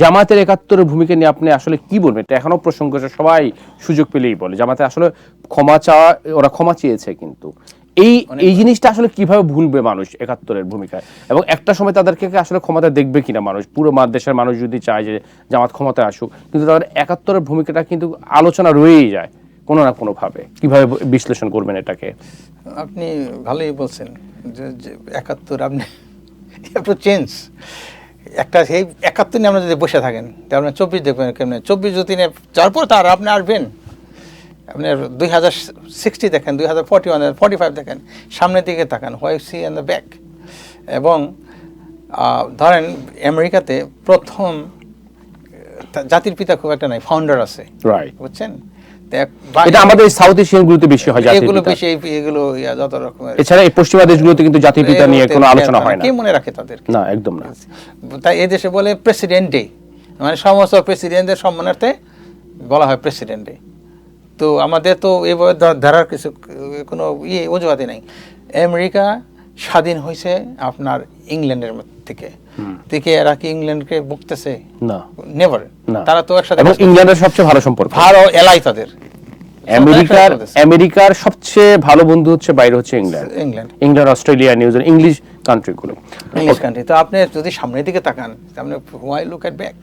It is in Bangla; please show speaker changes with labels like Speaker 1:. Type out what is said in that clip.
Speaker 1: জামায়াতের ৭১-এর ভূমিকা নিয়ে আপনি আসলে কি বলবেন? এটা এখনো প্রসঙ্গ, সবাই সুযোগ পেলেই বলে জামায়াতে আসলে ক্ষমা চাওয়া, ওরা ক্ষমা চেয়েছে, কিন্তু এই জিনিসটা আসলে কিভাবে ভুলবে মানুষ ৭১-এর ভূমিকায়, এবং একটা সময় তাদেরকে আসলে ক্ষমতা দেখবে কিনা মানুষ? পুরো দেশের মানুষ যদি চায় যে জামাত ক্ষমতায় আসুক, কিন্তু তাদের ৭১-এর ভূমিকাটা কিন্তু আলোচনা রয়েই যায় কোনো না কোনো ভাবে। কিভাবে বিশ্লেষণ করবেন এটাকে?
Speaker 2: আপনি ভালোই বলছেন যে ৭১ আপনি একটু চেঞ্জ একটা সেই ৭১ নিয়ে আপনি যদি বসে থাকেন তাহলে ২৪ দেখবেন কেমন ২৪ যদি তারপর তার আপনি আসবেন, আপনার 2060 দেখেন, 2041, 45 দেখেন, সামনের দিকে তাকান, why C and the back. এবং ধরেন আমেরিকাতে প্রথম জাতির পিতা খুব একটা নাই, ফাউন্ডার আছে, বুঝছেন?
Speaker 1: এটা আমাদের সাউথ এশিয়ান গুলোতে বেশি হয়,
Speaker 2: এগুলো বেশি, এগুলো যত রকমের।
Speaker 1: এছাড়া এই পশ্চিমা দেশগুলোতে কিন্তু জাতির পিতা নিয়ে কোনো আলোচনা হয় না।
Speaker 2: কে মনে রাখে তাদের?
Speaker 1: না, একদম না।
Speaker 2: তাই এই দেশে বলে প্রেসিডেন্ট ডে, মানে সমস্ত প্রেসিডেন্টদের সম্মানার্থে বলা হয় প্রেসিডেন্ট ডে। তো আমাদের তো এইভাবে ধরার কিছু কোনো অজুহাতই নাই। আমেরিকা স্বাধীন হয়েছে আপনার ইংল্যান্ডের থেকে এরা কি ইংল্যান্ডকে বুকতেছে?
Speaker 1: না,
Speaker 2: নেভার। তারা তো একসাথে,
Speaker 1: এবং ইংল্যান্ডের সবচেয়ে ভালো সম্পর্ক,
Speaker 2: ভালো এলাই তাদের।
Speaker 1: আমেরিকার সবচেয়ে ভালো বন্ধু হচ্ছে বাইরে হচ্ছে England, Australia, New Zealand, English country.
Speaker 2: তো আপনি যদি সামনের দিকে তাকান, আপনি হোয়াই লুক এট ব্যাক।